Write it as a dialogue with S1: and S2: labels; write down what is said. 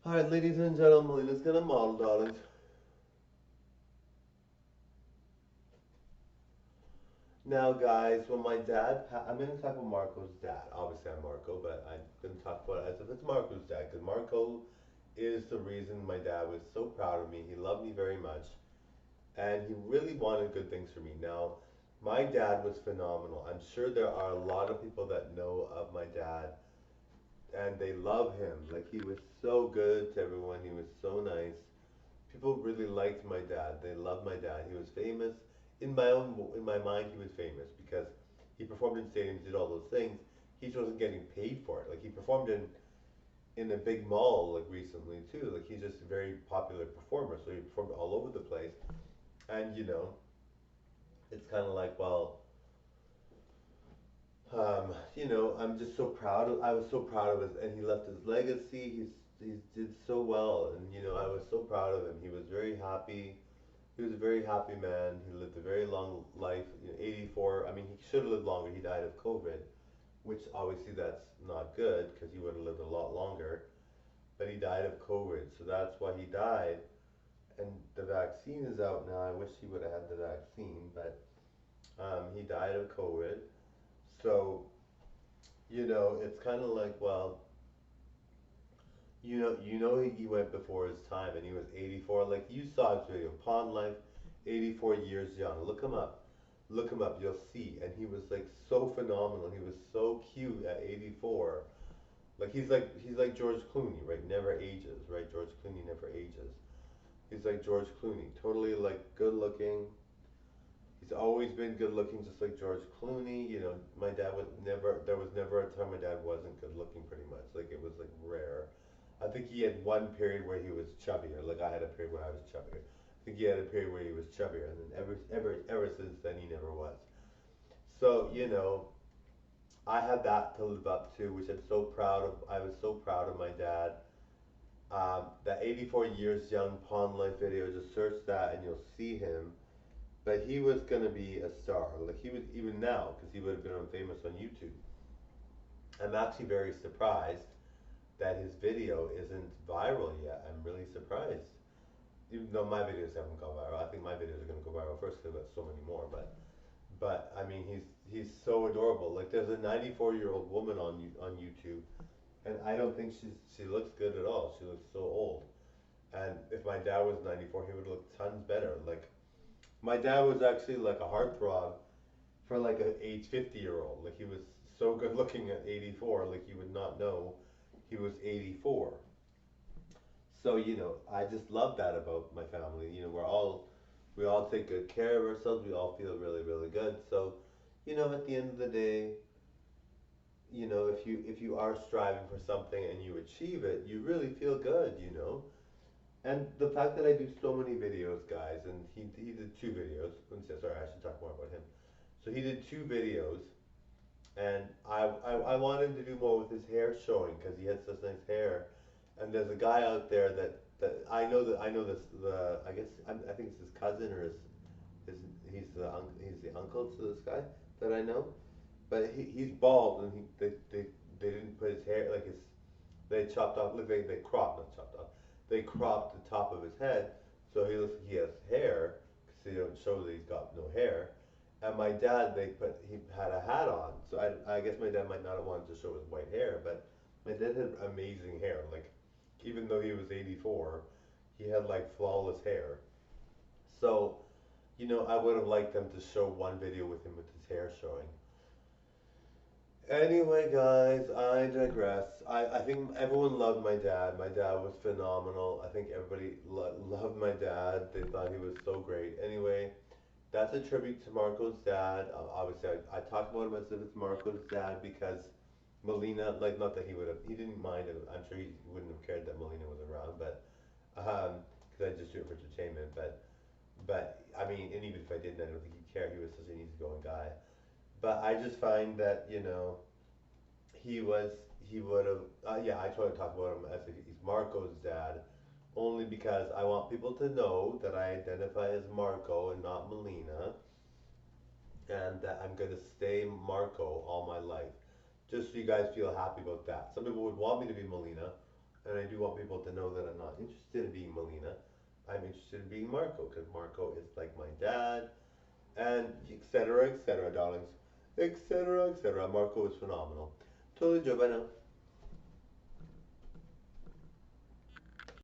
S1: Alright, ladies and gentlemen, let's get a model, darlings. Now, guys, when my dad, I'm going to talk about Marco's dad. Obviously, I'm Marco, but I'm going to talk about it as if it's Marco's dad, because Marco is the reason my dad was so proud of me. He loved me very much, and he really wanted good things for me. Now, my dad was phenomenal. I'm sure there are a lot of people that know of my dad, and they love him. Like, he was so good to everyone, he was so nice. People really liked my dad. They loved my dad. He was famous. In my mind, he was famous because he performed in stadiums, did all those things. He just wasn't getting paid for it. Like he performed in a big mall like recently too. Like he's just a very popular performer, so he performed all over the place. And it's kind of like, well, I'm just so proud. I was so proud of his, and he left his legacy. He did so well, and I was so proud of him. He was very happy. He was a very happy man. He lived a very long life, 84. I mean, he should have lived longer. He died of COVID, which obviously that's not good because he would have lived a lot longer. But he died of COVID, so that's why he died. And the vaccine is out now. I wish he would have had the vaccine, but he died of COVID. So, it's kind of like, well, he went before his time, and he was 84. Like you saw his video, Pond Life, 84 years young. Look him up. Look him up. You'll see. And he was like so phenomenal. He was so cute at 84. Like he's like George Clooney, right? Never ages, right? George Clooney never ages. He's like George Clooney, totally like good looking. He's always been good looking, just like George Clooney. My dad was never. There was never a time my dad wasn't good looking, pretty much. Like it was like rare. I think he had one period where he was chubbier. Like I had a period where I was chubbier. I think he had a period where he was chubbier, and then ever since then he never was. So I had that to live up to, which I'm so proud of. I was so proud of my dad. That 84 years young Pond Life video, just search that and you'll see him. But he was gonna be a star. Like he was even now, because he would have been famous on YouTube. I'm actually very surprised that his video isn't viral yet. I'm really surprised. Even though my videos haven't gone viral, I think my videos are gonna go viral first because I've got so many more. But I mean, he's so adorable. Like there's a 94-year-old woman on YouTube, and I don't think she looks good at all. She looks so old. And if my dad was 94, he would look tons better. Like my dad was actually like a heartthrob for like an age 50-year-old. Like he was so good looking at 84. Like you would not know he was 84. So I just love that about my family. We all take good care of ourselves. We all feel really really good. So at the end of the day, if you are striving for something and you achieve it, you really feel good. And the fact that I do so many videos, guys, and he did two videos. Sorry, I should talk more about him. So he did two videos, and I wanted him to do more with his hair showing because he had such nice hair. And there's a guy out there that I know this the I guess I think it's his cousin or his he's the uncle to this guy that I know, but he's bald and they didn't put his hair like his they chopped off look they cropped not chopped off they cropped the top of his head so he looks like he has hair because they don't show that he's got no hair. And my dad, he had a hat on, so I guess my dad might not have wanted to show his white hair, but my dad had amazing hair. Like even though he was 84, he had like flawless hair. So I would have liked them to show one video with him with his hair showing. Anyway, guys, I digress. I think everyone loved my dad. My dad was phenomenal. I think everybody loved my dad. They thought he was so great. Anyway, that's a tribute to Marco's dad. Obviously, I talked about him as if it's Marco's dad because Melina, like, not that he didn't mind it. I'm sure he wouldn't have cared that Melina was around, but, because I just do it for entertainment. But, I mean, and even if I didn't, I don't think he'd care. He was such an easygoing guy. But I just find that, he was, he would have, yeah, I try to talk about him as if he's Marco's dad, only because I want people to know that I identify as Marco and not Melina, and that I'm gonna stay Marco all my life. Just so you guys feel happy about that. Some people would want me to be Melina, And I do want people to know that I'm not interested in being Melina. I'm interested in being Marco because Marco is like my dad, and etc. etc. darlings, etc. etc. Marco is phenomenal. Totally Giovanna.